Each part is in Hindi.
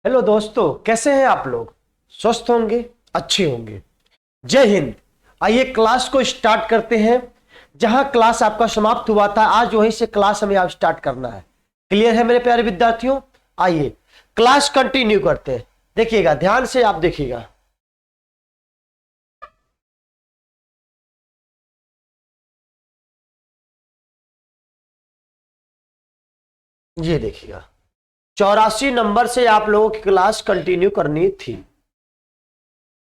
हेलो दोस्तों, कैसे हैं आप लोग? स्वस्थ होंगे, अच्छे होंगे। जय हिंद। आइए क्लास को स्टार्ट करते हैं। जहां क्लास आपका समाप्त हुआ था, आज वहीं से क्लास हमें आप स्टार्ट करना है। क्लियर है मेरे प्यारे विद्यार्थियों? आइए क्लास कंटिन्यू करते हैं। देखिएगा, ध्यान से आप देखिएगा। ये देखिएगा, 84 नंबर से आप लोगों की क्लास कंटिन्यू करनी थी।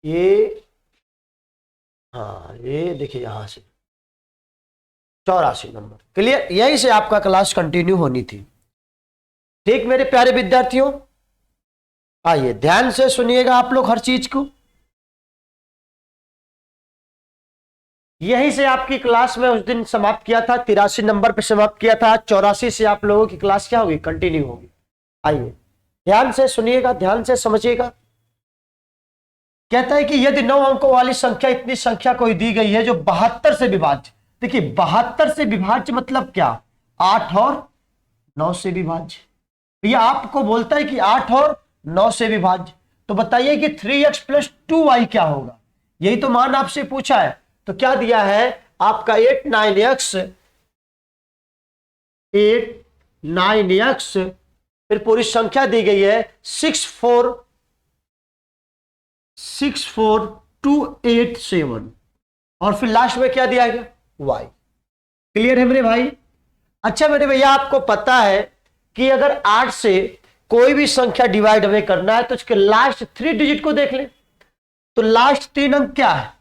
ये हाँ, ये देखिए यहां से 84 नंबर। क्लियर? यहीं से आपका क्लास कंटिन्यू होनी थी। ठीक मेरे प्यारे विद्यार्थियों, आइए ध्यान से सुनिएगा आप लोग हर चीज को। यहीं से आपकी क्लास में उस दिन समाप्त किया था, 83 नंबर पे समाप्त किया था। 84 से आप लोगों की क्लास क्या होगी? कंटिन्यू होगी। आइए ध्यान से सुनिएगा, ध्यान से समझिएगा। कहता है कि यदि 9 अंकों वाली संख्या, इतनी संख्या कोई दी गई है जो 72 से विभाज्य। देखिए 72 से विभाज्य मतलब क्या? 8 और 9 से विभाज्य। यह आपको बोलता है कि 8 और 9 से विभाज्य। तो बताइए कि 3x + 2y क्या होगा? यही तो मान आपसे पूछा है। तो क्या दिया है आपका? 8 9x, फिर पूरी संख्या दी गई है 64287 और फिर लास्ट में क्या दिया गया? y। क्लियर है मेरे भाई? अच्छा मेरे भैया, आपको पता है कि अगर 8 से कोई भी संख्या डिवाइड हमें करना है तो उसके लास्ट 3 डिजिट को देख ले। तो लास्ट 3 अंक क्या है?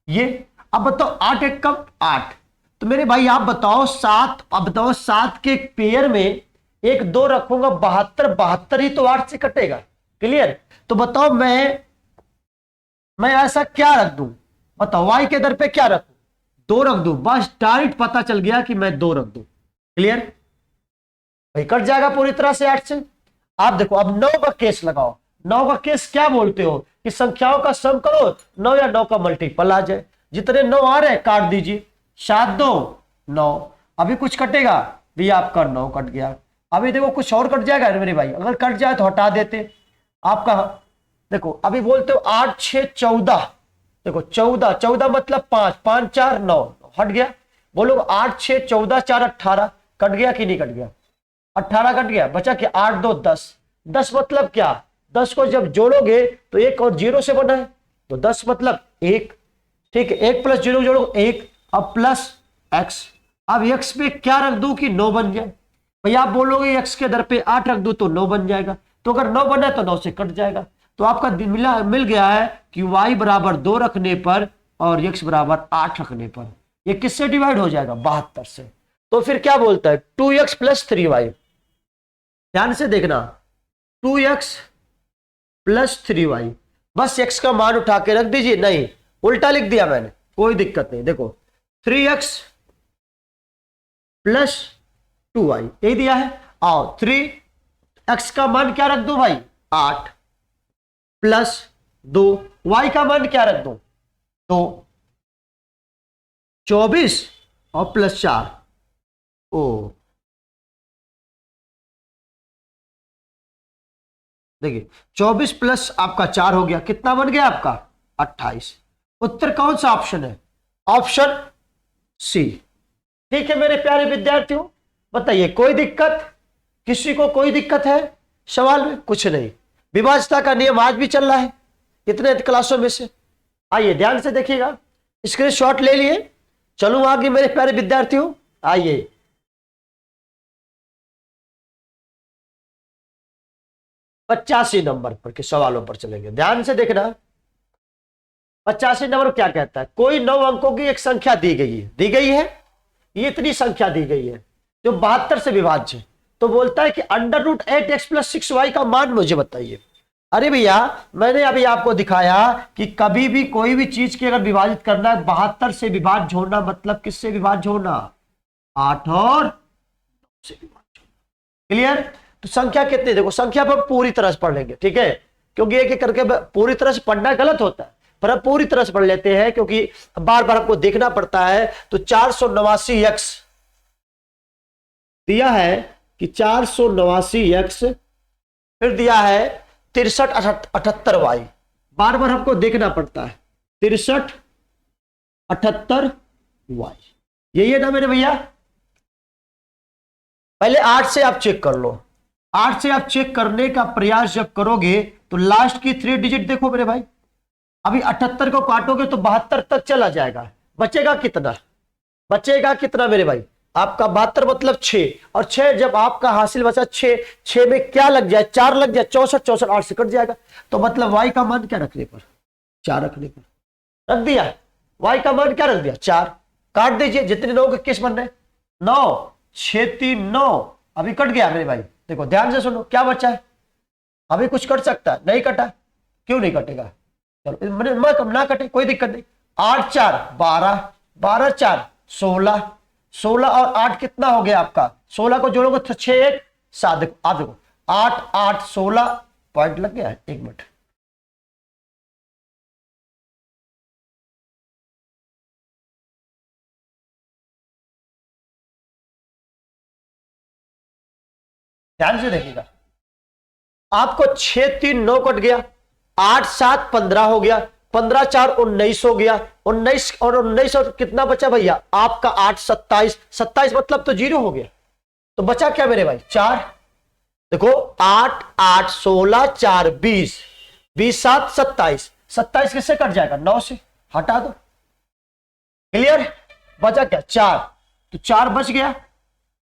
ये। अब बताओ 8 एक कम 8। तो मेरे भाई आप बताओ 7। अब बताओ 7 के एक पेयर में 1 2 रखूंगा, 72 72 ही तो 8 से कटेगा। क्लियर? तो बताओ मैं ऐसा क्या रख दूं? बताओ y के दर पे क्या रखूं? 2 रख दूं। बस डायरेक्ट पता चल गया कि मैं 2 रख दूं। क्लियर? भाई कट जाएगा पूरी तरह से 8 से। आप देखो अब 9 का केस लगाओ। 9 का केस क्या बोलते हो कि संख्याओं का सम करो, 9 या 9 का मल्टीपल आ जाए। जितने 9 आ रहे हैं काट दीजिए। 7 2 9। अभी कुछ कटेगा भी? आपका 9 कट गया। अभी देखो कुछ और कट जाएगा मेरे भाई। अगर कट जाए तो हटा देते। आपका देखो अभी बोलते हो 8 6 14। देखो 14 14 मतलब 5 5 4 9 हट गया। बोलो 8 6 14 4 18 कट गया कि नहीं कट गया? 18 कट गया। बचा कि 8 2 10। 10 मतलब क्या? 10 को जब जोड़ोगे तो 1 और 0 से बना है, तो 10 मतलब 1। ठीक है, 1 + 0 जोड़ो 1। अब प्लस x। अब x पे क्या रख दूं कि 9 बन जाए? भैया आप बोलोगे x के दर पे 8 रख दूं तो 9 बन जाएगा। तो अगर 9 बना है तो 9 से कट जाएगा। तो आपका मिल गया है कि y बराबर 2 रखने पर और x बराबर 8 रखने पर ये किससे डिवाइड हो जाएगा? 72 से। तो फिर क्या बोलता है? 2x + 3y। ध्यान से देखना, 2x + 3y। बस x का मान उठा के रख दीजिए। नहीं, उल्टा लिख दिया मैंने, कोई दिक्कत नहीं। देखो 3x + 2y यही दिया है। आओ 3x का मान क्या रख दो भाई? 8 + 2। y का मान क्या रख दो? 2 24 और +4। ओ देखिए 24 प्लस आपका 4 हो गया, कितना बन गया आपका? 28। उत्तर कौन सा ऑप्शन है? Option C. ठीक है मेरे प्यारे विद्यार्थियों, बताइए कोई दिक्कत? किसी को कोई दिक्कत है सवाल में? कुछ नहीं। विभाज्यता का नियम आज भी चल रहा है इतने क्लासों में से। आइए ध्यान से देखिएगा, स्क्रीनशॉट ले लिए। चलूं आगे मेरे प्यारे विद्यार्थियों। आइए 85 नंबर पर के सवालों पर चलेंगे। ध्यान से देखना। 85 नंबर क्या कहता है? कोई 9 अंकों की एक संख्या दी गई है। दी गई है, ये इतनी संख्या दी गई है जो 72 से विभाज्य है। तो बोलता है कि √8x + 6y का मान मुझे बताइए। अरे भैया मैंने अभी आपको दिखाया कि कभी भी कोई भी चीज की अगर विभाजित करना है 72 से विभाज्य होना मतलब किससे विभाज्य होना? 8 और 9 से विभाज्य होना। क्लियर? तो संख्या कितनी? देखो संख्या पर पूरी तरह से पढ़ लेंगे, ठीक है? क्योंकि एक एक करके पूरी तरह से पढ़ना गलत होता है, पर हम पूरी तरह से पढ़ लेते हैं क्योंकि बार बार हमको देखना पड़ता है। तो 489x दिया है कि 489x, फिर दिया है 63 78 वाई, बार बार हमको देखना पड़ता है। 63 78 वाई, यही है ना मेरे भैया। पहले 8 से आप चेक कर लो। 8 से आप चेक करने का प्रयास जब करोगे तो लास्ट की 3 डिजिट देखो मेरे भाई। अभी 78 को काटोगे तो 72 तक चला जाएगा, बचेगा कितना? बचेगा कितना मेरे भाई? आपका 72 मतलब 6, और 6 जब आपका हासिल बचा 6, 6 में क्या लग जाए? 4 लग जाए, 64 64 8 से कट जाएगा। तो मतलब वाई का मान क्या रखने पर? 4 रखने पर रख दिया। वाई का मान क्या रख दिया? 4। काट दीजिए, जितने 9 के केस बन रहे 9 6 3 9, अभी कट गया मेरे भाई। देखो ध्यान से सुनो, क्या बचा है? अभी कुछ कट सकता है? नहीं कटा। क्यों नहीं कटेगा? चलो ना कटे, कोई दिक्कत नहीं। 8 4 12, 12 4 16, 16 और 8 कितना हो गया आपका? 16 को जोड़ोगे तो 6 1 7। देखो आप देखो 8 8 16 पॉइंट लग गया है। 1 मिनट, ध्यान से देखिएगा। आपको 6 3 9 कट गया, 8 7 15 हो गया, 15 4 19 हो गया, 19 और 19 और कितना बचा भैया आपका? 8 27, 27 मतलब तो 0 हो गया। तो बचा क्या मेरे भाई? 4। देखो 8 8 16 4 20, 20 7 27, 27 किससे कट जाएगा? 9 से, हटा दो। क्लियर? बचा क्या? 4। तो 4 बच गया।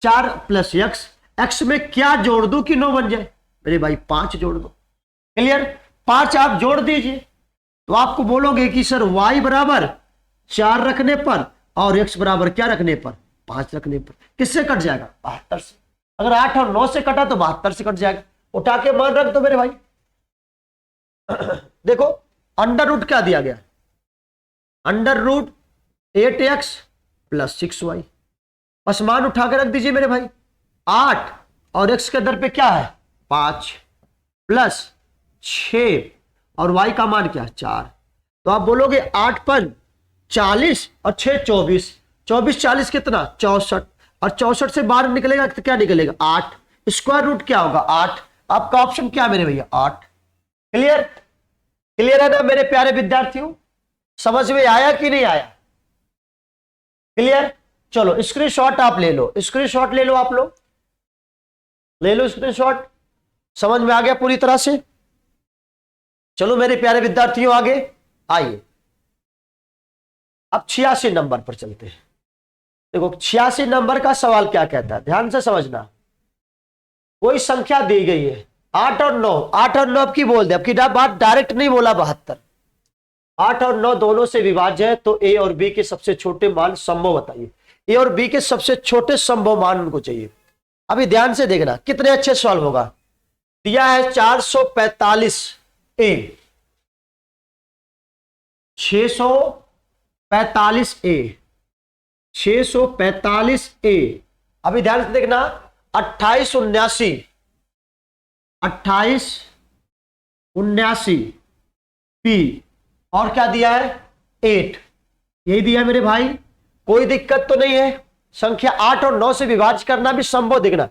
4 प्लस एक्स, एक्स में क्या जोड़ दू कि 9 बन जाए? मेरे भाई 5 जोड़ दो। क्लियर? 5 आप जोड़ दीजिए तो आपको बोलोगे कि सर y बराबर 4 रखने पर और x बराबर क्या रखने पर? 5 रखने पर। किससे कट जाएगा? 72 से। अगर 8 और 9 से कटा तो 72 से कट जाएगा। उठा के मान रख दो मेरे भाई। देखो अंडर रूट क्या दिया गया? Under root 8x plus 6y। बस मान उठा के रख दीजिए मेरे भाई। 8 और x के दर पे क्या है? 5 प्लस 6 और y का मान क्या है? 4। तो आप बोलोगे 8 5 40 और 6 24, 24 40 कितना? 64, और 64 से बाहर निकलेगा तो क्या निकलेगा? 8। स्क्वायर रूट क्या होगा? 8। आपका ऑप्शन क्या मेरे भैया? 8। क्लियर? क्लियर है ना मेरे प्यारे विद्यार्थियों? समझ में आया कि नहीं आया? क्लियर? चलो स्क्रीनशॉट आप ले लो, स्क्रीनशॉट ले लो, आप लोग ले लो स्क्रीनशॉट। समझ में आ गया पूरी तरह से? चलो मेरे प्यारे विद्यार्थियों आगे आइए। अब 86 नंबर पर चलते हैं। देखो 86 नंबर का सवाल क्या कहता है, ध्यान से समझना। कोई संख्या दी गई है 8 और 9, 8 और 9 अब की बोल दे, अब की बात डायरेक्ट नहीं बोला 72। 8 और 9 दोनों से विभाज्य है तो ए और बी के सबसे छोटे मान संभव बताइए। ए और बी के सबसे छोटे संभव मान उनको चाहिए। अभी ध्यान से देखना कितने अच्छे सॉल्व होगा। दिया है 445 ए, 645 ए, 645 ए। अभी ध्यान से देखना 28 79, 28 79 पी, और क्या दिया है? 8। यही दिया मेरे भाई। कोई दिक्कत तो नहीं है। संख्या 8 और 9 से विभाज्य करना भी संभव। देखना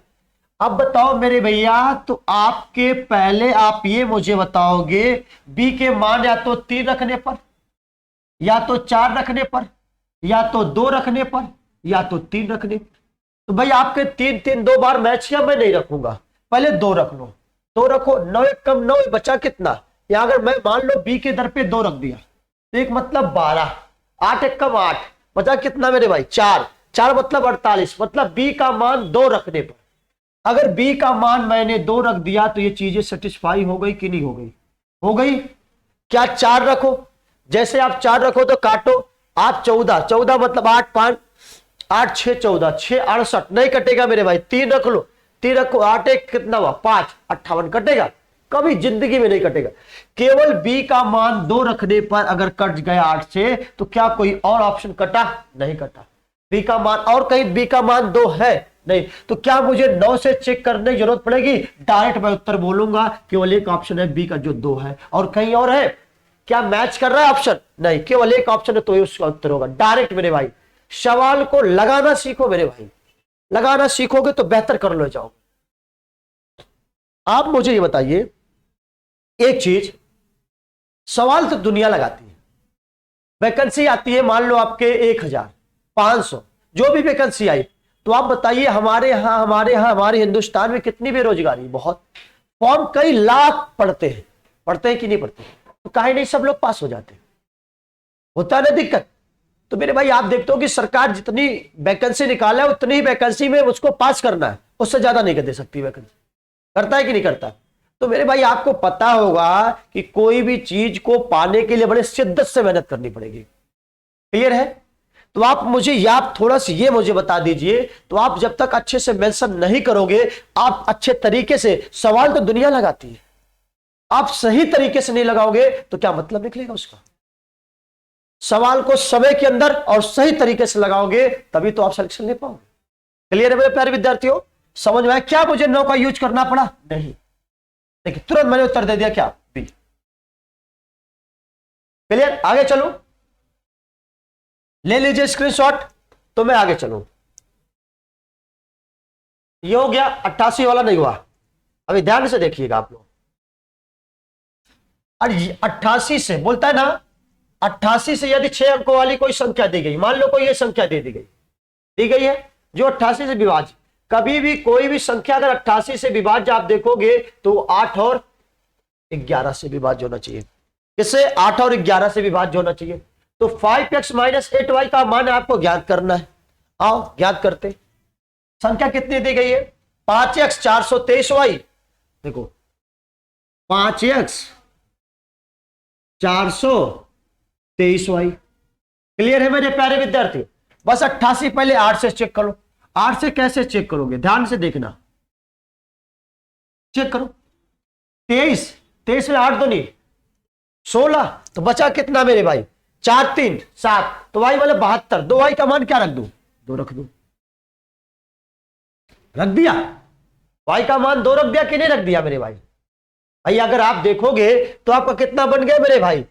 अब बताओ मेरे भैया, तो आपके पहले आप ये मुझे बताओगे बी के मान या तो 3 रखने पर, या तो 4 रखने पर, या तो 2 रखने पर, या तो 3 रखने पर। तो भाई आपके 3 3 2 बार मैच किया, मैं नहीं रखूंगा। पहले 2 रख लो, 2 रखो। 9 1 कम 9, बचा कितना? या अगर मैं मान लो बी के दर पे 2 रख दिया तो एक मतलब 12, 8 1 कम 8, बचा कितना मेरे भाई? 4, 4 मतलब 48, मतलब बी का मान 2 रखने पर। अगर बी का मान मैंने 2 रख दिया तो ये चीजें सेटिस्फाई हो गई कि नहीं हो गई? हो गई। क्या 4 रखो? जैसे आप 4 रखो तो काटो, आप 14, 14 मतलब 8 5 8 6 14, 6 68, नहीं कटेगा मेरे भाई। 3 रख लो, 3 रखो, 8 1 कितना हुआ? 5 58, कटेगा? कभी जिंदगी में नहीं कटेगा। केवल बी का मान 2 रखने पर अगर कट गया 8 से तो क्या कोई और ऑप्शन कटा? नहीं कटा। बी का मान और कहीं बी का मान 2 है? नहीं। तो क्या मुझे 9 से चेक करने की जरूरत पड़ेगी? डायरेक्ट मैं उत्तर बोलूंगा, केवल एक ऑप्शन है बी का जो 2 है, और कहीं और है? क्या मैच कर रहा है ऑप्शन? नहीं, केवल एक ऑप्शन है तो ही उसका उत्तर होगा। डायरेक्ट मेरे भाई सवाल को लगाना सीखो मेरे भाई, लगाना सीखोगे तो बेहतर कर लो जाओ। आप मुझे ये बताइए एक चीज, सवाल तो दुनिया लगाती है, वैकेंसी आती है मान लो आपके 1000, 500, जो भी वैकेंसी आई, तो आप बताइए हमारे यहाँ हमारे हिंदुस्तान में कितनी बेरोजगारी, बहुत, फॉर्म कई लाख पढ़ते हैं कि नहीं पढ़ते, तो काहे नहीं सब लोग पास हो जाते हैं, होता ना दिक्कत। तो मेरे भाई आप देखते हो कि सरकार जितनी वैकेंसी निकाला है उतनी ही वैकेंसी में उसको पास करना है, उससे ज्यादा नहीं कर दे सकती वैकेंसी, करता है कि नहीं करता। तो मेरे भाई आपको पता होगा कि कोई भी चीज को पाने के लिए बड़े शिद्दत से मेहनत करनी पड़ेगी, क्लियर है। तो आप मुझे आप थोड़ा सा ये मुझे बता दीजिए, तो आप जब तक अच्छे से मेंशन नहीं करोगे, आप अच्छे तरीके से, सवाल तो दुनिया लगाती है, आप सही तरीके से नहीं लगाओगे तो क्या मतलब निकलेगा उसका। सवाल को समय के अंदर और सही तरीके से लगाओगे तभी तो आप सिलेक्शन ले पाओगे। क्लियर है मेरे प्यारे विद्यार्थियों, समझ में आया क्या मुझे नो का यूज करना पड़ा? नहीं, देखिए तुरंत मैंने उत्तर दे दिया, क्या बी। क्लियर, आगे चलो, ले लीजिए स्क्रीनशॉट, तो मैं आगे चलूं। ये हो गया, 88 वाला नहीं हुआ, अभी ध्यान से देखिएगा आप लोग। अरे 88 से बोलता है ना, 88 से यदि 6 अंकों वाली कोई संख्या दी गई, मान लो कोई ये संख्या दी गई है जो 88 से विभाज्य, कभी भी कोई भी संख्या अगर 88 से विभाज्य आप देखोगे तो 8 और 11 से विभाज्य होना चाहिए। किससे? 8 और 11 से विभाज्य होना चाहिए। तो 5x - 8y का मान आपको ज्ञात करना है, आओ ज्ञात करते। संख्या कितनी दी गई है? 5x 423y, देखो 5x 423y। क्लियर है मेरे प्यारे विद्यार्थी? बस 88 पहले 8 से चेक करो। 8 से कैसे चेक करोगे? ध्यान से देखना, चेक करो। 23 में 8 दूनी 16, तो बचा कितना मेरे भाई? 4 3 7, तो y वाले 72, 2y का मान क्या रख दूं? 2 रख दूं, रख दिया। y का मान 2 रख दिया कि नहीं रख दिया मेरे भाई? भाई अगर आप देखोगे तो आपका कितना बन गया मेरे भाई?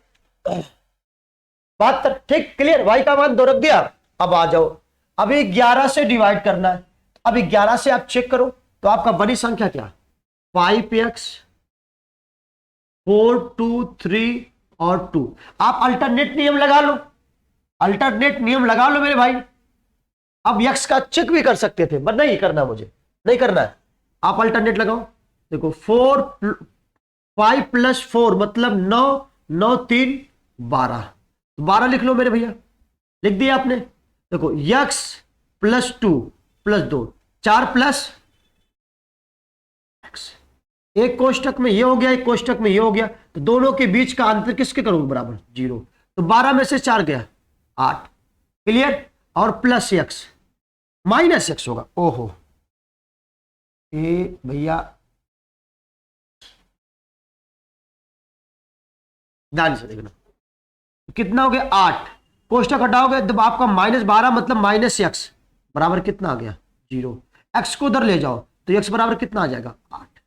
72, ठीक, क्लियर। y का मान 2 रख दिया। अब आ जाओ, अभी 11 से डिवाइड करना है। अभी 11 से आप चेक करो तो आपका बड़ी संख्या क्या? 5x 4 2 3 और 2। आप अल्टरनेट नियम लगा लो, अल्टरनेट नियम लगा लो मेरे भाई। अब x का चेक भी कर सकते थे, पर नहीं करना, मुझे नहीं करना है। आप अल्टरनेट लगाओ, देखो 5 + 4 मतलब 9, 9 3 12, 12 लिख लो मेरे भैया, लिख दिया आपने। देखो x + 2 + 2 4 + x, एक कोष्टक में ये हो गया, एक कोष्टक में ये हो गया, तो दोनों के बीच का अंतर किसके करोगे? बराबर 0। तो 12 में से 4 गया 8, क्लियर। और प्लस x माइनस x होगा। ओहो ये भैया ध्यान से देखना, कितना हो गया? 8, कोष्टक हटाओगे तो आपका -12 मतलब -x बराबर कितना आ गया? 0। x को उधर ले जाओ तो x बराबर कितना आ जाएगा? 8।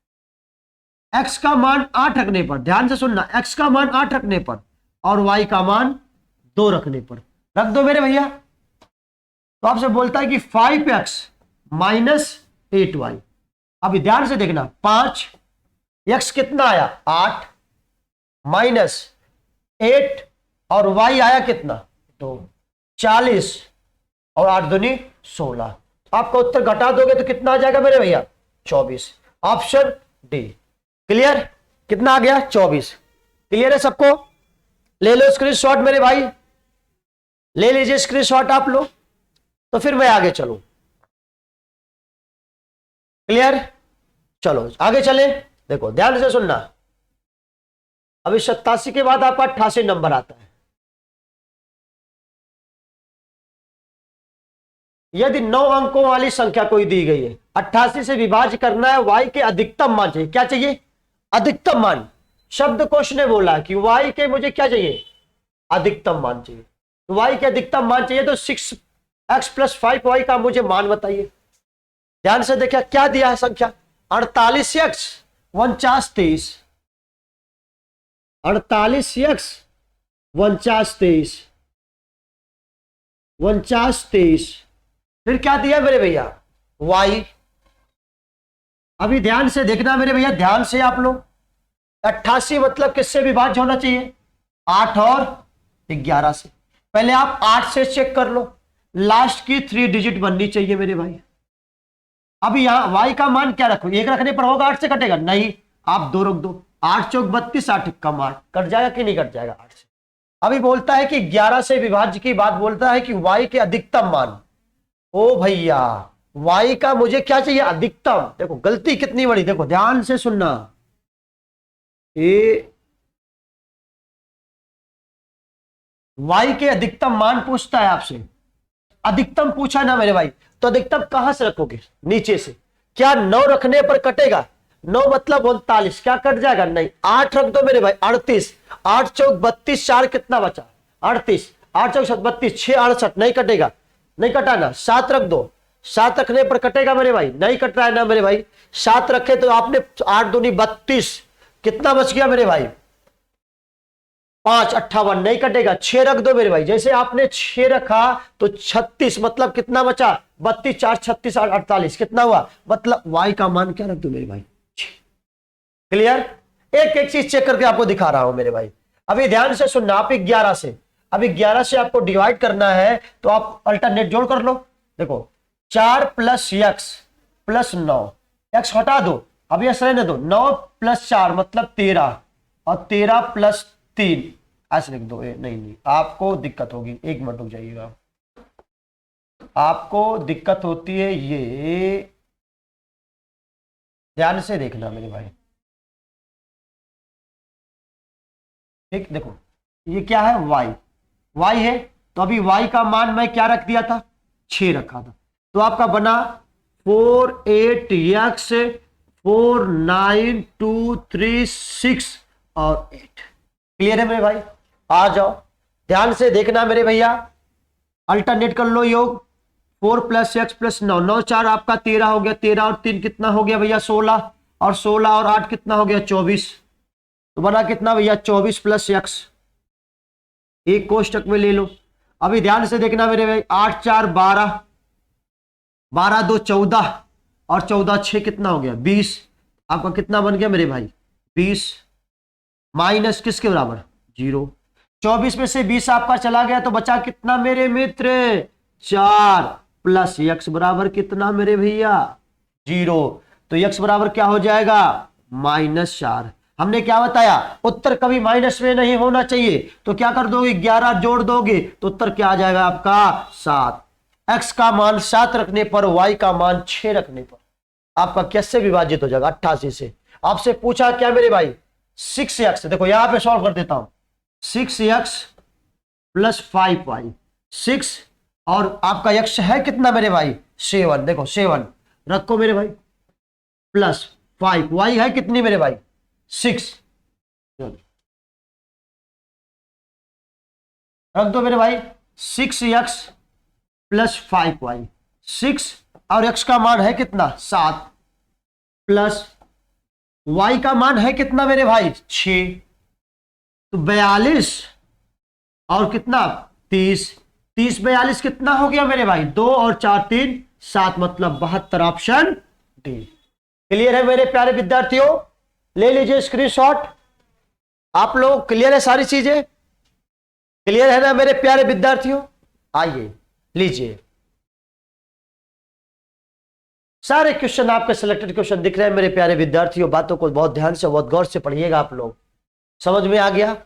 x का मान 8 रखने पर, ध्यान से सुनना, x का मान 8 रखने पर और y का मान 2 रखने पर, रख दो मेरे भैया। तो आपसे बोलता है कि 5x - 8y। अभी ध्यान से देखना, 5, x कितना आया? 8 -8 और y आया कितना? 2, 40 और 8 दूनी 16। आपका उत्तर घटा दोगे तो कितना आ जाएगा मेरे भैया? 24। Option D. क्लियर? कितना आ गया? 24। क्लियर है सबको? ले लो स्क्रीनशॉट मेरे भाई, ले लीजिए स्क्रीनशॉट आप लोग, तो फिर मैं आगे चलूं। क्लियर? चलो आगे चले। देखो ध्यान से सुनना, अभी 87 के बाद आपका 88 नंबर आता है। यदि 9 अंकों वाली संख्या कोई दी गई है, 88 से विभाज्य करना है, y के अधिकतम मान चाहिए। क्या चाहिए? अधिकतम मान। शब्दकोश ने बोला कि y के मुझे क्या चाहिए? अधिकतम मान चाहिए। तो y के अधिकतम मान चाहिए, तो 6x + 5y का मुझे मान बताइए। ध्यान से देखिए क्या दिया है संख्या? 48x 49 23, 48x 49 23, 49 23, फिर क्या दिया मेरे भैया? y। अभी ध्यान से देखना मेरे भैया, ध्यान से आप लोग, 88 मतलब किससे विभाज्य होना चाहिए? 8 और 11 से। पहले आप 8 से चेक कर लो, लास्ट की 3 डिजिट बननी चाहिए मेरे भाई। अभी यहां y का मान क्या रखो, 1 रखने पर होगा 8 से कटेगा नहीं, आप 2 रख दो। 8 चौक 32, 8 कम 8, कट जाएगा कि नहीं कट जाएगा 8 से। अभी बोलता है कि 11 से विभाज्य की बात, बोलता है कि y के अधिकतम मान। ओ भैया y का मुझे क्या चाहिए? अधिकतम। देखो गलती कितनी बड़ी, देखो ध्यान से सुनना, ये y के अधिकतम मान पूछता है आपसे। अधिकतम पूछा ना मेरे भाई, तो अधिकतम कहां से रखोगे? नीचे से। क्या 9 रखने पर कटेगा? 9 मतलब 39, क्या कट जाएगा? नहीं। 8 रख दो मेरे भाई, 38, 8 चौक 32, 4 कितना बचा? 38, 8 चौक 32, 6 68, नहीं कटेगा, नहीं कटा ना। 7 रख दो, 7 रखने पर कटेगा मेरे भाई? नहीं कट रहा है ना मेरे भाई। 7 रखे तो आपने 8 दूनी 32, कितना बच गया मेरे भाई? 5 58, नहीं कटेगा। 6 रख दो मेरे भाई, जैसे आपने 6 रखा तो 36 मतलब कितना बचा? 32, 4 36, 48, कितना हुआ? मतलब y का मान क्या रख दो मेरे भाई? क्लियर? एक एक चीज चेक करके आपको दिखा रहा हूं मेरे भाई। अभी ध्यान से सुनना, आप 11 से, अभी 11 से आपको डिवाइड करना है तो आप अल्टरनेट जोड़ कर लो। देखो 4 प्लस एक्स प्लस 9, एक्स हटा दो, अब यस रहने दो। 9 प्लस 4 मतलब 13, और 13 प्लस 3 ऐसे लिख दो। नहीं आपको दिक्कत होगी, एक मिनट रुक जाइएगा, आपको दिक्कत होती है ये, ध्यान से देखना मेरे भाई। ठीक, देखो ये क्या है? y है, तो अभी y का मान मैं क्या रख दिया था? 6 रखा था, तो आपका बना 4 8 x 4 9 2 3 6 और 8। क्लियर है मेरे भाई? आ जाओ, ध्यान से देखना मेरे भैया, अल्टरनेट कर लो योग। 4 प्लस एक्स प्लस 9, 9 4 आपका 13 हो गया, 13 और 3 कितना हो गया भैया? 16, और 16 और 8 कितना हो गया? 24, तो बना कितना भैया? 24 प्लस एक्स, एक कोष्टक में ले लो। अभी ध्यान से देखना मेरे भाई, 8 4 12, 12 2 14, और 14 6 कितना हो गया? 20, आपका कितना बन गया मेरे भाई? 20, माइनस किसके बराबर? 0। 24 में से 20 आपका चला गया, तो बचा कितना मेरे मित्र? 4 प्लस एक्स बराबर कितना मेरे भैया? 0। तो एक्स बराबर क्या हो जाएगा? -4। हमने क्या बताया? उत्तर कभी माइनस में नहीं होना चाहिए, तो क्या कर दोगे? 11 जोड़ दोगे तो उत्तर क्या आ जाएगा आपका? 7। एक्स का मान 7 रखने पर, वाई का मान 6 रखने पर आपका कैसे विभाजित हो जाएगा? 88 से। आपसे पूछा क्या मेरे भाई? 6x, देखो यहां पे सॉल्व कर देता हूं। 6x प्लस 5y, 6 और आपका x है कितना मेरे भाई? 7, देखो 7 रखो मेरे भाई, प्लस 5, y है कितनी मेरे भाई? 6, रख दो मेरे भाई। 6x प्लस 5y, 6 और x का मान है कितना? 7, प्लस y का मान है कितना मेरे भाई? 6, तो 42 और कितना? 30, 30 42 कितना हो गया मेरे भाई? 2 और 4 3 7, मतलब 72, ऑप्शन डी। क्लियर है मेरे प्यारे विद्यार्थियों? ले लीजिए स्क्रीनशॉट। आप लोग क्लियर है? सारी चीजें क्लियर है ना मेरे प्यारे विद्यार्थियों? आइए लीजिए, सारे क्वेश्चन आपके सिलेक्टेड क्वेश्चन दिख रहे हैं मेरे प्यारे विद्यार्थियों। बातों को बहुत ध्यान से, बहुत गौर से पढ़िएगा आप लोग। समझ में आ गया?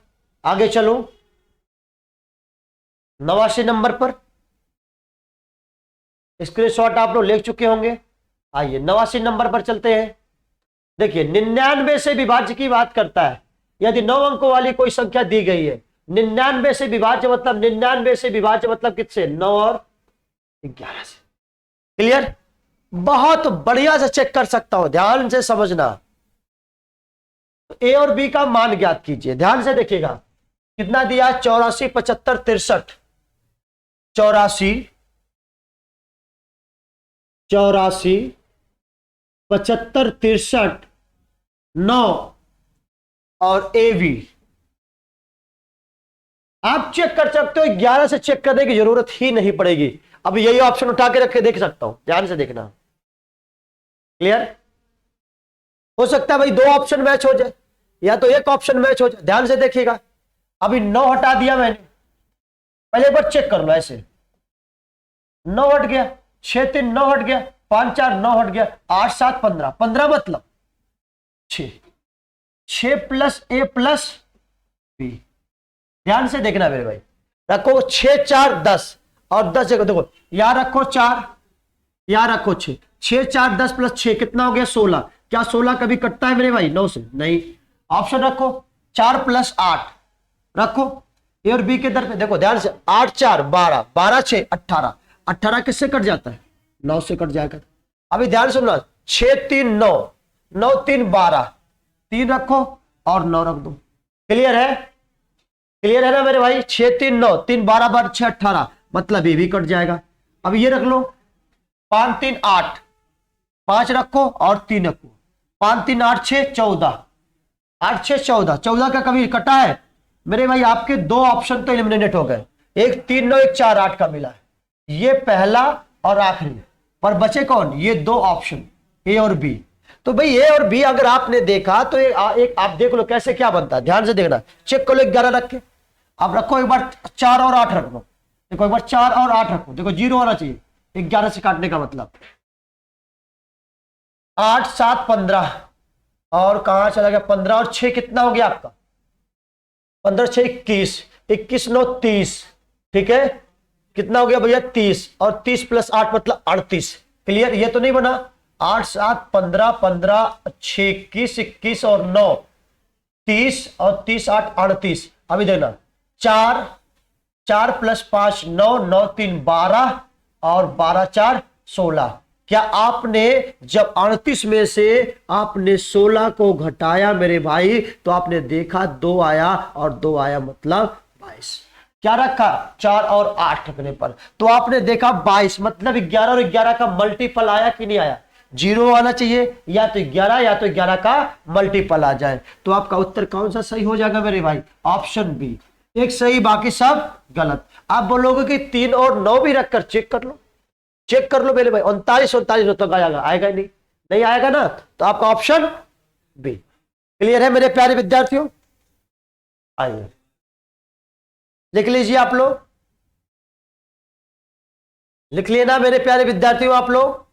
आगे चलो 89 नंबर पर, स्क्रीनशॉट आप लोग ले चुके होंगे। आइए 89 नंबर पर चलते हैं। देखिए 99 से विभाज्य की बात करता है। यदि 9 अंकों वाली कोई संख्या दी गई है, 99 से विभाज्य मतलब 99 से विभाज्य मतलब किससे? 9 और 11 से। क्लियर? बहुत बढ़िया से चेक कर सकता हूं, ध्यान से समझना। ए और बी का मान ज्ञात कीजिए, ध्यान से देखिएगा। कितना दिया? 84 75 63, 84 75 63 9 और ए बी। आप चेक कर सकते हो, 11 से चेक करने की जरूरत ही नहीं पड़ेगी। अब यही ऑप्शन उठा के रखे, देख सकता हूं, ध्यान से देखना। क्लियर? हो सकता है भाई 2 ऑप्शन मैच हो जाए, या तो एक ऑप्शन मैच हो जाए। ध्यान से देखिएगा, अभी 9 हटा दिया मैंने, पहले एक बार चेक कर लो, ऐसे 9 हट गया, 6 3 9 हट गया, 5 4 9 हट गया, 8 7 15, 15 मतलब 6, 6 प्लस ए प्लस बी। ध्यान से देखना मेरे भाई, रखो 6 4 10 और 10 जगह देखो, यहां रखो 4, यहां रखो 6, 6 4 10 प्लस 6 कितना हो गया 16। क्या 16 कभी कटता है मेरे भाई 9 से? नहीं। ऑप्शन रखो 4 प्लस 8 रखो, ए और बी के दर पे देखो ध्यान से, 8 4 12, 12 6 18, 18 किससे कट जाता है? 9 से कट जाएगा। अभी ध्यान सुनना, 6 3 9, 9 3 12, 3 रखो और 9 रख दो। क्लियर है? क्लियर है ना मेरे भाई? 6 3 9, 3 12 12 6 18, मतलब ये भी कट जाएगा। अब ये रख लो 5 3 8, 5 रखो और 3 रखो, 5 3 8 6 14, 8 6 14, 14 का कभी कटा है मेरे भाई? आपके दो ऑप्शन तो एलिमिनेट हो गए, एक 3 9 एक 4 8 का मिला है, ये पहला और आखिरी, पर बचे कौन? ये दो ऑप्शन ए और बी। तो भाई ए और बी अगर आपने देखा तो एक आप देख लो कैसे क्या बनता है, ध्यान से देखना, चेक कर लो। 11 रख के आप रखो, एक बार 4 और 8 रख लो, देखो एक बार 4 और 8 रखो, देखो 0 होना चाहिए 11 से काटने का मतलब। 8 7 15 और कहां चला गया 15 और 6 कितना हो गया आपका? 15 6 21, 21 9 30, ठीक है, कितना हो गया भैया 30, और 30 प्लस 8 मतलब 38। क्लियर? ये तो नहीं बना, 8 7 15 15 6 21 21 और 9 30 और 30 8 38। अभी देखना 4 4 प्लस 5 9, 9 3 12 और 12 4 16। क्या आपने जब 38 में से आपने 16 को घटाया मेरे भाई, तो आपने देखा 2 आया और 2 आया मतलब 22। क्या रखा? 4 और 8 रखने पर तो आपने देखा 22, मतलब 11 और 11 का मल्टीपल आया कि नहीं आया? 0 आना चाहिए, या तो 11 या तो 11 का मल्टीपल आ जाए। तो आपका उत्तर कौन सा सही हो जाएगा मेरे भाई? ऑप्शन बी, एक सही बाकी सब गलत। आप बोलोगे कि 3 और 9 भी रखकर चेक कर लो, चेक कर लो मेरे भाई, 39 39 तक आएगा, आएगा ही नहीं, नहीं आएगा ना, तो आपका ऑप्शन बी। क्लियर है मेरे प्यारे विद्यार्थियों? आइए लिख लीजिए आप लोग, लिख लेना मेरे प्यारे विद्यार्थियों आप लोग।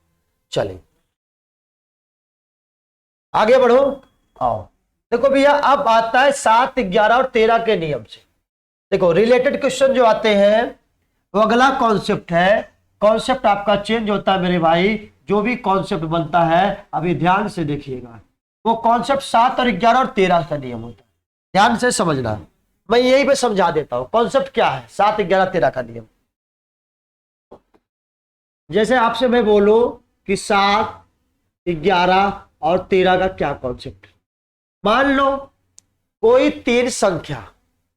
चलिए आगे बढ़ो, आओ देखो भैया, अब आता है 7 11 और 13 के नियम से। देखो रिलेटेड क्वेश्चन जो आते हैं वो अगला कॉन्सेप्ट है, कॉन्सेप्ट आपका चेंज होता है मेरे भाई, जो भी कॉन्सेप्ट बनता है अभी ध्यान से देखिएगा, वो कॉन्सेप्ट 7 और 11 और 13 का नियम होता है, ध्यान से समझना। मैं यही पे समझा देता हूं कॉन्सेप्ट क्या है 7 11 13 का नियम। जैसे आपसे मैं बोलूं कि 7 11 और 13 का क्या कॉन्सेप्ट। मान लो कोई 3 संख्या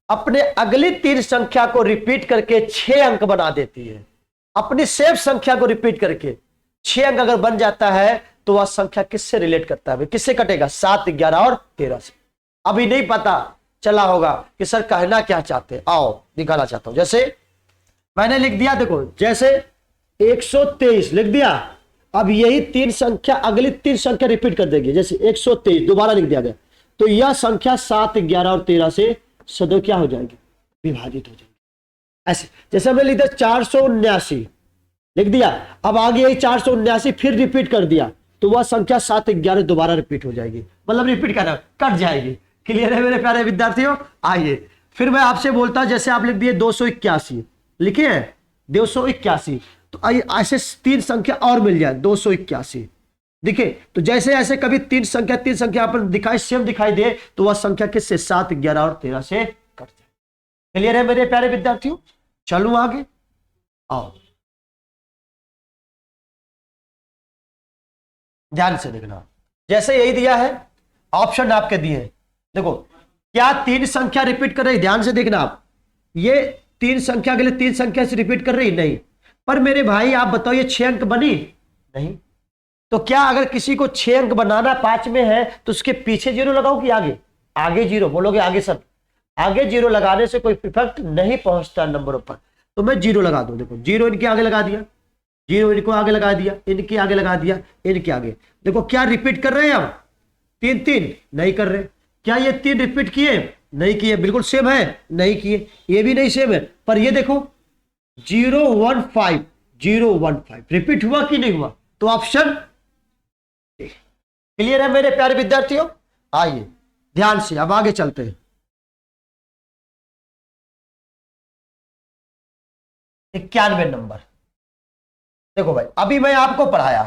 अपने अगली 3 संख्या को रिपीट करके 6 अंक बना देती है, अपनी सेम संख्या को रिपीट करके 6 अंक अगर बन जाता है तो वह संख्या किससे रिलेट करता है? किससे कटेगा? 7 11 और 13 से। अभी नहीं पता चला होगा कि सर कहना क्या चाहते हैं, आओ निकालना चाहता हूं। जैसे मैंने लिख दिया, देखो जैसे 123 लिख दिया, अब यही 3 संख्या अगली 3 संख्या रिपीट कर देगी, जैसे 123 दोबारा लिख दिया गया, तो यह संख्या 7 11 और 13 से सदैव क्या हो जाएगी? विभाजित हो जाएगी। ऐसे जैसे हमने लिख दिया 479 लिख दिया, अब आगे यही 479 फिर रिपीट कर दिया, तो वह संख्या 7 11 दोबारा रिपीट हो जाएगी, मतलब रिपीट कर कट जाएगी। क्लियर है मेरे प्यारे विद्यार्थियों? आइए फिर मैं आपसे बोलता, जैसे आप लिख दिए 281 लिखे हैं 281, तो आइए ऐसे 3 संख्या और मिल जाए 281 दिखे, तो जैसे ऐसे कभी 3 संख्या अपन दिखाई सेम दिखाई दे, तो वह संख्या किससे? 7 11 और 13 से कट जाए। क्लियर है मेरे प्यारे विद्यार्थियों? चलूं आगे, आओ ध्यान से देखना। जैसे यही दिया है, ऑप्शन आपके दिए, देखो क्या 3 संख्या रिपीट कर रही? ध्यान से देखना आप, ये 3 संख्या के लिए 3 संख्या से रिपीट कर रही? नहीं। पर मेरे भाई आप बताओ ये 6 अंक बनी? नहीं। तो क्या अगर किसी को 6 अंक बनाना 5 में है तो उसके पीछे 0 लगाओ कि आगे? आगे 0 बोलोगे, आगे सब आगे 0 लगाने से कोई इफेक्ट नहीं पहुंचता नंबरों पर, तो मैं 0 लगा दूं। देखो 0 इनके आगे लगा दिया, 0 इनको आगे लगा दिया, इनके आगे लगा दिया, इनके आगे। देखो क्या रिपीट कर रहे हैं हम? 3 3 नहीं कर रहे, क्या ये 3 रिपीट किए? नहीं किए। बिल्कुल सेम है? नहीं किए। ये भी नहीं सेम है, पर ये देखो 015 015 रिपीट हुआ कि नहीं हुआ? तो ऑप्शन क्लियर है मेरे प्यारे विद्यार्थियों? आइए ध्यान से अब आगे चलते हैं। 91 नंबर देखो भाई, अभी मैं आपको पढ़ाया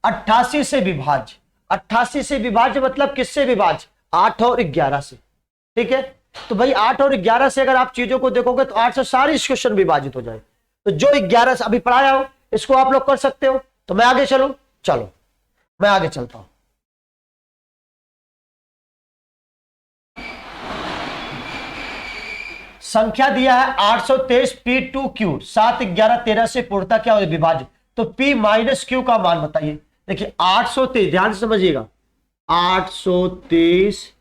88 से विभाज्य। 88 से विभाज्य मतलब किससे विभाज्य? 8 और 11 से। ठीक है, तो भाई 8 और 11 से अगर आप चीजों को देखोगे तो 8 से सारी क्वेश्चन विभाजित हो जाए। तो जो 11 से अभी पढ़ाया हो इसको आप लोग कर सकते हो। तो मैं आगे चलूं? चलो मैं आगे चलता हूं। संख्या दिया है 823 P2Q 7 11 13 से पूर्णतः क्या हो विभाज्य। तो P माइनस Q का मान बताइए। देखिए 823, ध्यान से समझिएगा, 823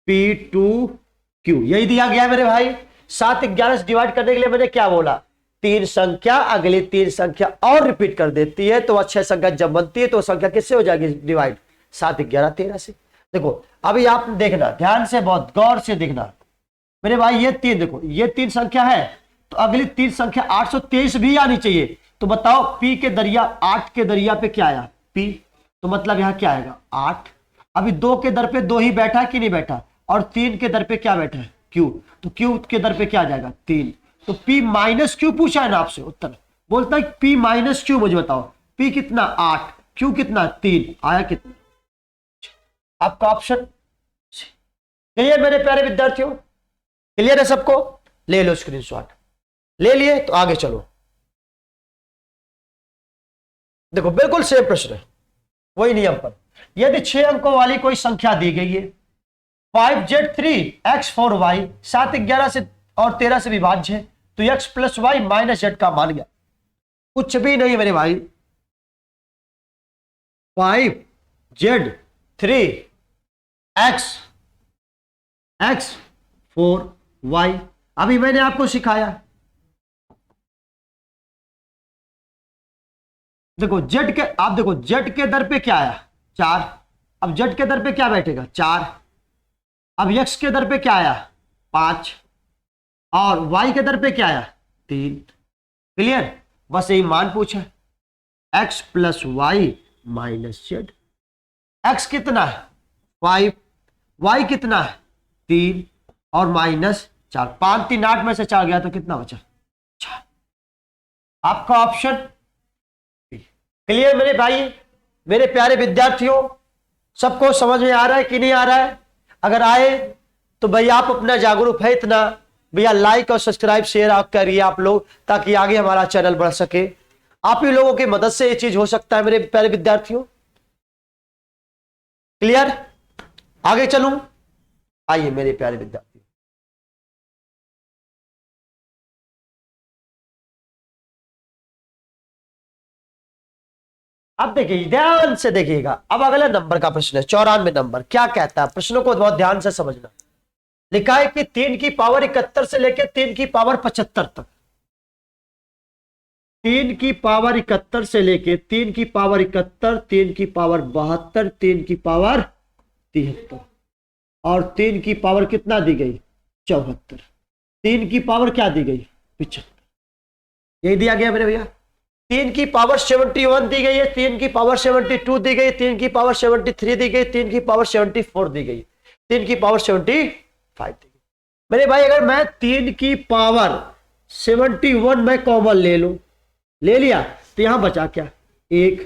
P2Q यही दिया गया है मेरे भाई। 7 11 से डिवाइड करने के लिए मैंने क्या बोला? 3 संख्या अगली 3 संख्या और रिपीट कर देती है तो अच्छी संख्या जब बनती है तो संख्या किससे हो जाएगी डिवाइड? 7 11 13 से। देखो अभी आप देखना ध्यान से, बहुत गौर से देखना मेरे भाई, ये 3 देखो, ये 3 संख्या है तो अगली 3 संख्या 823 भी आनी चाहिए। तो बताओ P के दरिया 8 के दरिया पे क्या आया? P, तो मतलब यहां क्या आएगा? 8। अभी 2 के दर पे 2 ही बैठा है कि नहीं बैठा? और 3 के दर पे क्या बैठा है? Q, तो Q के दर पे क्या आ जाएगा? 3। तो P माइनस Q पूछा है ना आपसे, उत्तर बोलता है P माइनस Q। मुझे बताओ P कितना? 8, Q कितना? 3, आया कितना? आपका ऑप्शन क्लियर मेरे प्यारे विद्यार्थियों? क्लियर है सबको? ले लो स्क्रीनशॉट। ले लिए तो आगे चलो। देखो बिल्कुल सेम प्रश्न है, वही नियम पर। यदि 6 अंकों वाली कोई संख्या दी गई है 5Z3X4Y 7 11 से और 13 से विभाज्य है तो X plus Y minus Z का मान गया। कुछ भी नहीं मेरे भाई, 5Z3X4Y। अभी मैंने आपको सिखाया, देखो जेड के, आप देखो जेड के दर पे क्या आया? 4। अब जेड के दर पे क्या बैठेगा? 4। अब एक्स के दर पे क्या आया? 5। और वाई के दर पे क्या आया? 3। क्लियर? बस यही मान पूछा, X plus Y minus Z. X कितना है? 5, वाई कितना है? 3 और माइनस 4। 5 3 8 में से 4 गया तो कितना बचा? 4। आपका ऑप्शन क्लियर मेरे भाई, मेरे प्यारे विद्यार्थियों? सबको समझ में आ रहा है कि नहीं आ रहा है? अगर आए तो भैया आप अपना जागरूक है इतना, भैया लाइक और सब्सक्राइब शेयर करिए आप लोग, ताकि आगे हमारा चैनल बढ़ सके। आप ही लोगों की मदद से ये चीज हो सकता है मेरे प्यारे विद्यार्थियों। क्लियर? आगे चलूं? आइए मेरे प्यारे विद्यार्थी, अब देखिए ध्यान से देखिएगा। अब अगला नंबर का प्रश्न है 94 नंबर। क्या कहता है? प्रश्नों को बहुत ध्यान से समझना। लिखा है कि 3 की पावर 71 से लेकर 3 की पावर 75 तक, 3 की पावर 71 से लेकर 3 की पावर 71, 3 की पावर 72, 3 की पावर 73 और 3 की पावर कितना दी गई? 74। 3 की पावर क्या दी गई? 75। यही दिया गया मेरे भैया। 3 की पावर 71 दी गई है, 3 की पावर 72 दी गई, 3 की पावर 73 दी गई, 3 की पावर 74 दी गई, 3 की पावर 75 दी गई। मेरे भाई अगर मैं 3 की पावर 71 में कॉमन ले लूं, ले लिया तो यहां बचा क्या? 1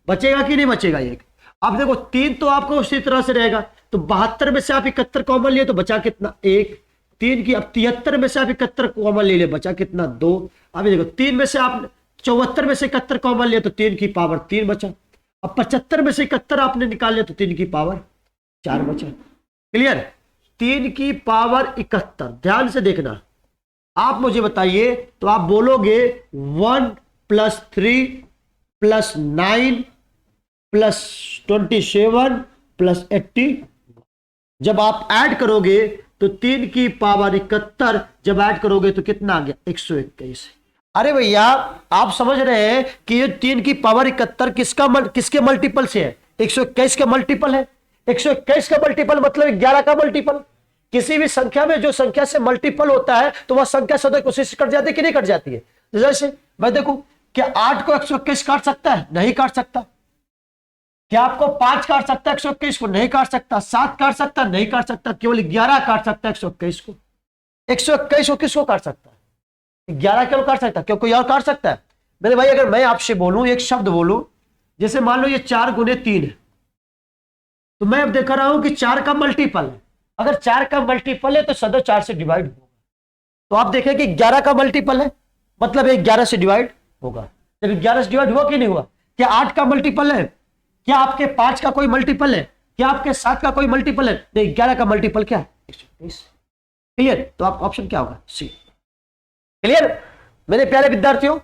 बचेगा कि नहीं बचेगा? 1। अब देखो 3 तो आपको उसी तरह से रहेगा, तो 72 में से आप 71 कॉमन लिए तो बचा कितना? 1। 3 की, अब 73 में से आप 71 कॉमन ले लिए, बचा कितना? 2। अभी देखो 3 में से आप 74 में से 71 कॉमन लिया तो 3 की पावर 3 बचा। अब 75 में से 71 आपने निकाल लिया तो 3 की पावर 4 बचा। क्लियर? 3 की पावर 71, ध्यान से देखना। आप मुझे बताइए तो आप बोलोगे 1 + 3 + 9 + 27 + 80। जब आप ऐड करोगे तो 3 की पावर 71 जब ऐड करोगे तो कितना आ गया? 121। अरे भैया आप समझ रहे हैं कि ये 3 की पावर 71 किसके मल्टीपल से है? 121 का मल्टीपल है। 121 का मल्टीपल मतलब 11 का मल्टीपल। किसी भी संख्या में जो संख्या से मल्टीपल होता है तो वह संख्या सदैव कोशिश कट जाती है कि नहीं कट जाती है। जैसे मैं देखूं क्या 8 को 121 काट सकता है? नहीं काट सकता। क्या आपको 5 काट सकता है 121 को? नहीं काट सकता। 7 काट सकता? नहीं काट सकता। केवल 11 काट सकता है 121 को। 121 को किसको काट सकता है? 11 केवल काट सकता है। क्यों कोई और काट सकता है? मेरे भाई अगर मैं आपसे बोलूं, एक शब्द बोलूं, जैसे मान लो ये 4 गुने 3 है, तो मैं अब देख रहा हूं कि 4 का मल्टीपल है। अगर 4 का मल्टीपल है तो सदैव 4 से डिवाइड होगा। तो आप देखें कि 11 का मल्टीपल है मतलब 11 से डिवाइड होगा। जब 11 से डिवाइड हुआ कि नहीं हुआ? क्या 8 का मल्टीपल है? क्या आपके 5 का कोई मल्टीपल है? क्या आपके 7 का कोई मल्टीपल है? नहीं, 11 का मल्टीपल क्या है? 121। क्लियर? तो आपका ऑप्शन क्या होगा? सी। क्लियर मेरे प्यारे विद्यार्थियों?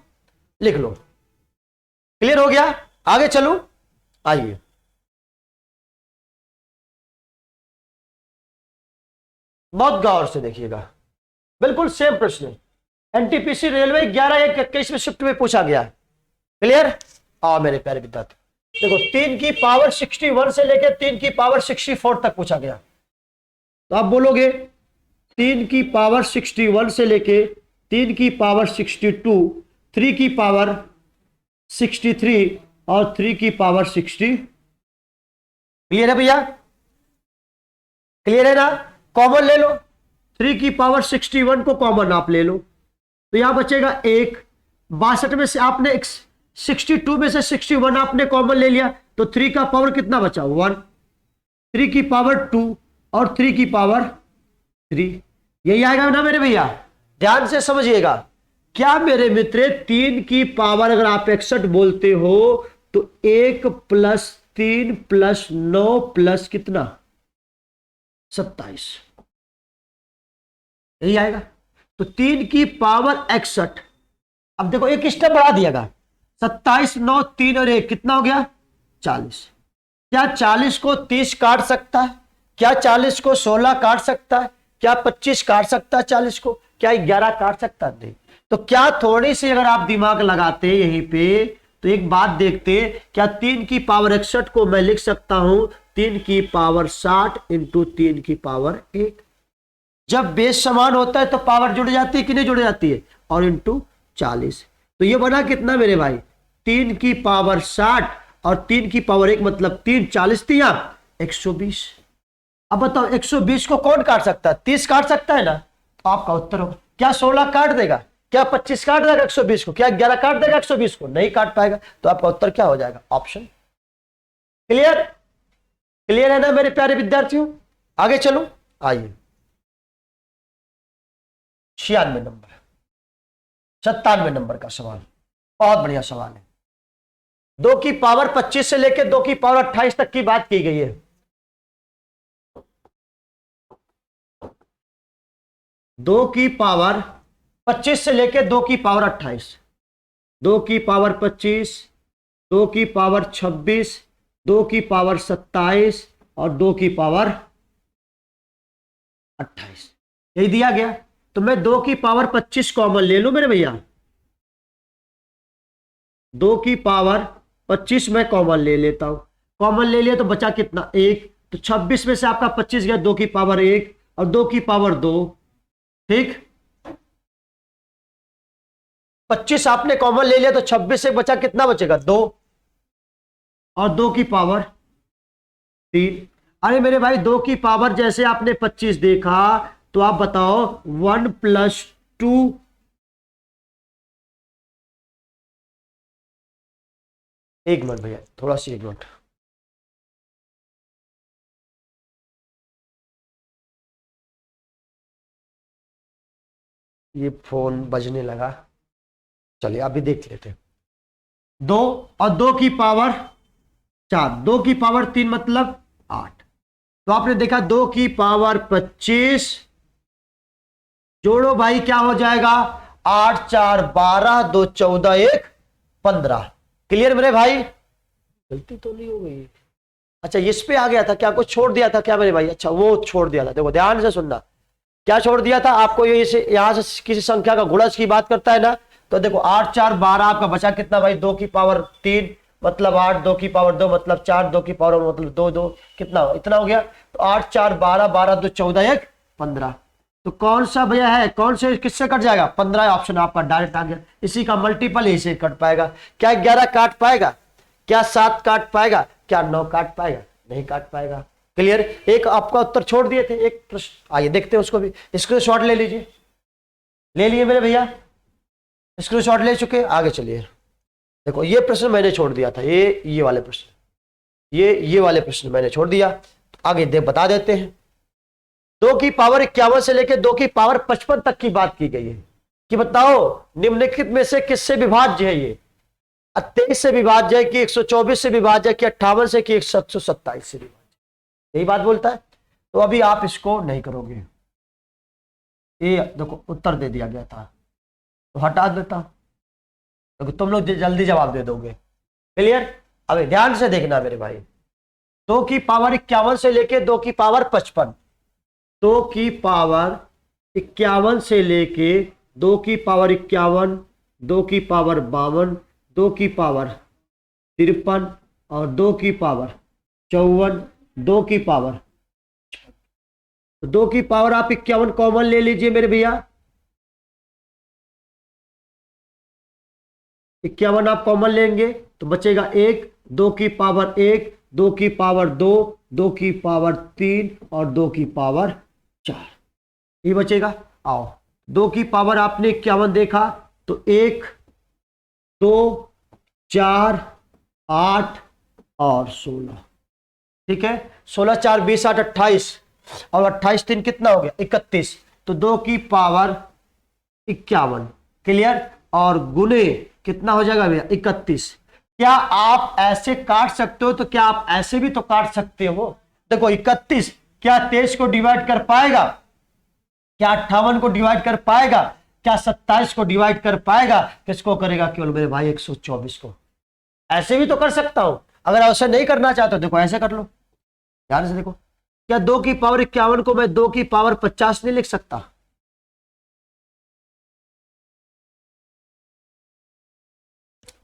लिख लो। क्लियर हो गया? आगे चलो, आइए। बहुत गौर से देखिएगा, बिल्कुल सेम प्रश्न एनटीपीसी रेलवे 11/1/21 में शिफ्ट में पूछा गया है। क्लियर? आओ मेरे प्यारे विद्यार्थी, देखो 3 की पावर 61 से लेकर 3 की पावर 64 तक पूछा गया। तो आप बोलोगे 3 की पावर 61 से लेके 3 की पावर 62, 3 की पावर 63 और 3 की पावर 60। क्लियर है भैया? क्लियर है ना? कॉमन ले लो, 3 की पावर 61 को कॉमन आप ले लो, तो यहां बचेगा 1। 62 में से आपने 62 में से 61 आपने कॉमन ले लिया, तो 3 का पावर कितना बचा? 1। 3 की पावर 2 और 3 की पावर 3, यही आएगा ना मेरे भैया? ध्यान से समझिएगा। क्या मेरे मित्र 3 की पावर अगर आप 61 बोलते हो तो 1 + 3 + 9 प्लस कितना? 27, यही आएगा। तो 3 की पावर 61, अब देखो एक स्टेप बढ़ा दिएगा, 27, 9, 3 और 1 कितना हो गया? 40। क्या 40 को 30 काट सकता है? क्या 40 को 16 काट सकता है? क्या 25 काट सकता है 40 को? क्या 11 काट सकता है? नहीं। तो क्या थोड़ी सी अगर आप दिमाग लगाते यहीं पे तो एक बात देखते, क्या 3 की पावर 61 को मैं लिख सकता हूं 3 की पावर 60 इंटू 3 की पावर 1। जब बेस समान होता है तो पावर जुड़ जाती है कि नहीं जुड़ जाती है? और इंटू 40, तो ये बना कितना मेरे भाई? 3 की पावर 60 और 3 की पावर 1 मतलब 3, 40 थी यहां 120। अब बताओ 120 को कौन काट सकता है? 30 काट सकता है ना? तो आपका उत्तर होगा, क्या 16 काट देगा? क्या 25 काट देगा 120 को? क्या 11 काट देगा 120 को? नहीं काट पाएगा। तो आपका उत्तर क्या हो जाएगा? ऑप्शन। क्लियर? क्लियर है ना मेरे प्यारे विद्यार्थियों? आगे चलो, आइए 96 नंबर, 97 नंबर का सवाल, बहुत बढ़िया सवाल है। 2 की पावर 25 से लेकर 2 की पावर 28 तक की बात की गई है। 2 की पावर 25 से लेकर 2 की पावर 28, 2 की पावर 25, 2 की पावर 26, 2 की पावर 27 और 2 की पावर 28, यही दिया गया। तो मैं 2 की पावर 25 कॉमन ले लूं मेरे भैया, 2 की पावर 25 मैं कॉमन ले लेता हूं। कॉमन ले लिया तो बचा कितना? 1। तो 26 में से आपका 25 गया 2 की पावर 1 और 2 की पावर 2। ठीक, 25 आपने कॉमन ले लिया तो 26 से बचा कितना बचेगा? 2 और 2 की पावर 3। अरे मेरे भाई 2 की पावर जैसे आपने 25 देखा तो आप बताओ 1 + 2, एक मिनट भैया, थोड़ा सी एक मिनट। ये फोन बजने लगा, चलिए अभी देख लेते हैं। 2 और 2 की पावर 4, 2 की पावर 3 मतलब 8। तो आपने देखा 2 की पावर 25 जोड़ो भाई क्या हो जाएगा? 8 4 12, 2 14, 1 15। क्लियर मेरे भाई? गलती तो नहीं हो गई? अच्छा इस पे आ गया था क्या? कुछ छोड़ दिया था क्या मेरे भाई? अच्छा वो छोड़ दिया था, देखो ध्यान से सुनना। क्या छोड़ दिया था आपको? ये यहां से किसी संख्या का गुणज की बात करता है ना, तो देखो 8 4 12 आपका बचा कितना भाई? 2 की पावर 3 मतलब 8, 2 की पावर 2 मतलब 4, 2 की पावर मतलब 2, 2 कितना इतना हो गया। तो 8 4 12, 12 2 14, 1 15। तो कौन सा भैया है, कौन से किससे कट जाएगा, 15 ऑप्शन आपका डायरेक्ट आ गया। इसी का मल्टीपल इसे कट पाएगा। क्या 11 काट पाएगा, क्या 7 काट पाएगा, क्या 9 काट पाएगा, नहीं काट पाएगा। क्लियर। एक आपका उत्तर छोड़ दिए थे, एक प्रश्न आइए देखते हैं उसको भी। स्क्रीनशॉट ले लीजिए, ले लिए मेरे भैया, स्क्रीनशॉट ले चुके, आगे चलिए। देखो ये प्रश्न मैंने छोड़ दिया था, ये वाले प्रश्न, ये वाले प्रश्न मैंने छोड़ दिया। तो आगे बता देते हैं। 2 की पावर 51 से लेकर 2 की पावर 55 तक की बात की गई है कि बताओ निम्नलिखित में से किससे विभाज्य है ये। 23 से विभाज्य है कि 124 से विभाज्य है कि 58 से कि 127 से विभाज्य, यही बात बोलता है। तो अभी आप इसको नहीं करोगे, ये देखो उत्तर दे दिया गया था तो हटा देता, तो तुम लोग जल्दी जवाब दे दोगे। क्लियर। अभी ध्यान से देखना मेरे भाई। 2 की पावर 51 से लेके 2 की पावर 55, 2 की पावर 51 से लेके 2 की पावर 51, 2 की पावर 52, 2 की पावर 53 और 2 की पावर 54, 2 की पावर, तो 2 की पावर आप 51 कॉमन ले लीजिए मेरे भैया, 51 आप कॉमन लेंगे तो बचेगा 1, 2 की पावर 1, 2 की पावर 2, 2 की पावर 3 और 2 की पावर 4, ये बचेगा। आओ 2 की पावर आपने 51 देखा तो 1, 2, 4, 8 और 16, ठीक है। 16 4 20 8 28 और 28 3 कितना हो गया 31, तो 2 की पावर 51। क्लियर। और गुने कितना हो जाएगा भैया 31। क्या आप ऐसे काट सकते हो, तो क्या आप ऐसे भी तो काट सकते हो। देखो 31 क्या 23 को डिवाइड कर पाएगा, क्या 58 को डिवाइड कर पाएगा, क्या 27 को डिवाइड कर पाएगा, किसको करेगा, केवल मेरे भाई 124 को। ऐसे भी तो कर सकता हूं, अगर ऐसा नहीं करना चाहते हो देखो ऐसे कर लो, ध्यान से देखो। क्या 2 की पावर 51 को मैं 2 की पावर 50 नहीं लिख सकता।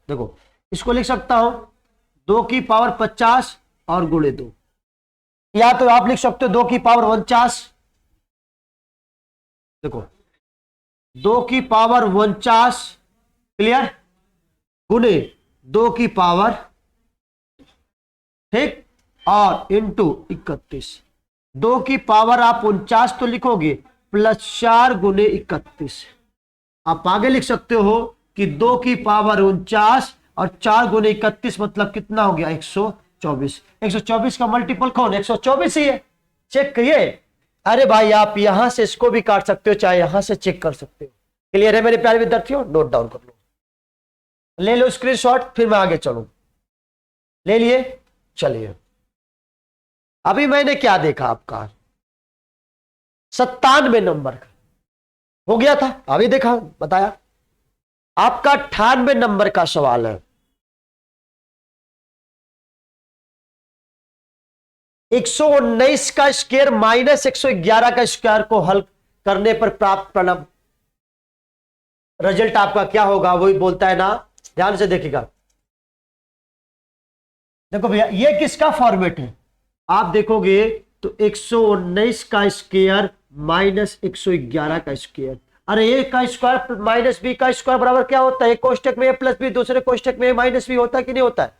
देखो इसको लिख सकता हूं 2 की पावर 50 और गुणे 2, या तो आप लिख सकते हो 2 की पावर 49। देखो 2 की पावर 49, क्लियर, गुणे 2 की पावर, ठीक, और इंटू 31। 2 की पावर आप 49 तो लिखोगे प्लस 4 गुणे 31। आप आगे लिख सकते हो कि 2 की पावर 49 और 4 गुणे 31 मतलब कितना हो गया 124। 124 का मल्टीपल कौन, 124 ही है, चेक करिए। अरे भाई आप यहां से इसको भी काट सकते हो, चाहे यहां से चेक कर सकते हो। क्लियर है मेरे प्यारे विद्यार्थियों, नोट डाउन कर लो, ले लो स्क्रीनशॉट, फिर मैं आगे चलूं। ले लिए, चलिए। अभी मैंने क्या देखा आपका 97 नंबर का हो गया था, अभी देखा बताया। आपका 98 नंबर का सवाल है। 119 का स्क्वायर माइनस 111 का स्क्वायर को हल करने पर प्राप्त परिणाम, रिजल्ट आपका क्या होगा, वही बोलता है ना, ध्यान से देखिएगा। देखो भैया ये किसका फॉर्मेट है, आप देखोगे तो 119 का स्क्वायर माइनस 111 का स्क्वायर। अरे ए का स्क्वायर माइनस बी का स्क्वायर बराबर क्या होता है, एक कोष्टक में ए प्लस बी, दूसरे कोष्टक में ए माइनस बी होता है कि नहीं होता है।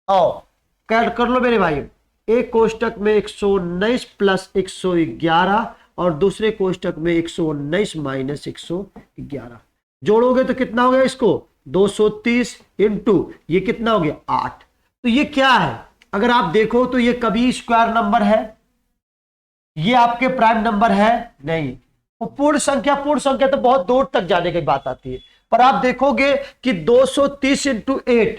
आओ कर लो मेरे भाई, एक कोष्टक में 119 प्लस 111 और दूसरे कोष्टक में 119 माइनस 111, जोड़ोगे तो कितना हो गया, इसको 230 इंटू ये कितना हो गया 8। तो ये क्या है, अगर आप देखो तो ये कभी स्क्वायर नंबर है, ये आपके प्राइम नंबर है नहीं। पूर्ण संख्या तो बहुत दूर तक जाने की बात आती है, पर आप देखोगे कि 230 इंटू 8,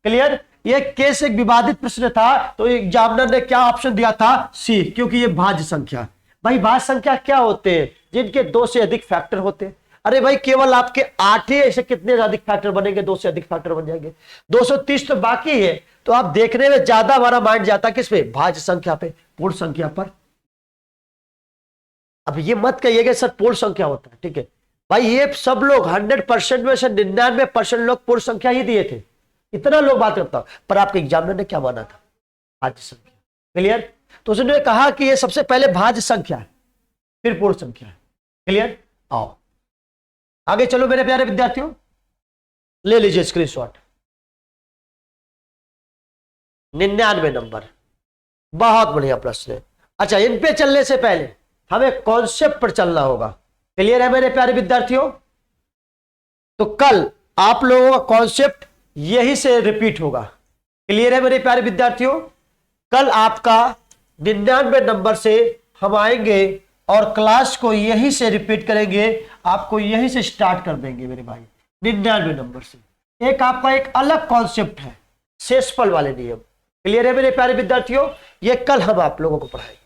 क्लियर। ये केस एक विवादित प्रश्न था, तो एग्जामिनर ने क्या ऑप्शन दिया था, सी, क्योंकि ये भाज्य संख्या। भाई भाज्य संख्या क्या होते हैं, जिनके 2 से अधिक फैक्टर होते हैं। अरे भाई केवल आपके 8 ही ऐसे कितने अधिक फैक्टर बनेंगे, 2 से अधिक फैक्टर बन जाएंगे। 230 तो बाकी है, तो आप देखने में ज्यादा हमारा माइंड जाता किस पे, भाज्य संख्या पे, पूर्ण संख्या पर। अब ये मत कहिएगा सर पूर्ण संख्या होता है, ठीक है भाई, ये सब लोग 100% में से 99% लोग पूर्ण संख्या ही दिए थे, इतना लोग बात करता हूं, पर आपके एग्जामिनर ने क्या माना था? भाज्य संख्या। क्लियर? तो उसने कहा कि ये सबसे पहले भाज्य संख्या है, फिर पूर्ण संख्या है। क्लियर? आओ आगे चलो मेरे प्यारे विद्यार्थियों, ले लीजिए स्क्रीनशॉट। 99 नंबर, बहुत बढ़िया प्रश्न है। अच्छा, इन पे चलने से पहले हमें कॉन्सेप्ट पर चलना होगा। क्लियर है मेरे प्यारे विद्यार्थियों? तो कल आप लोगों का कॉन्सेप्ट यही से रिपीट होगा। क्लियर है मेरे प्यारे विद्यार्थियों? कल आपका 99 नंबर से हम आएंगे और क्लास को यही से रिपीट करेंगे, आपको यही से स्टार्ट कर देंगे मेरे भाई। 99 नंबर से एक आपका एक अलग कॉन्सेप्ट है, शेषफल वाले नियम। क्लियर है मेरे प्यारे विद्यार्थियों? ये कल हम आप लोगों को पढ़ाएंगे।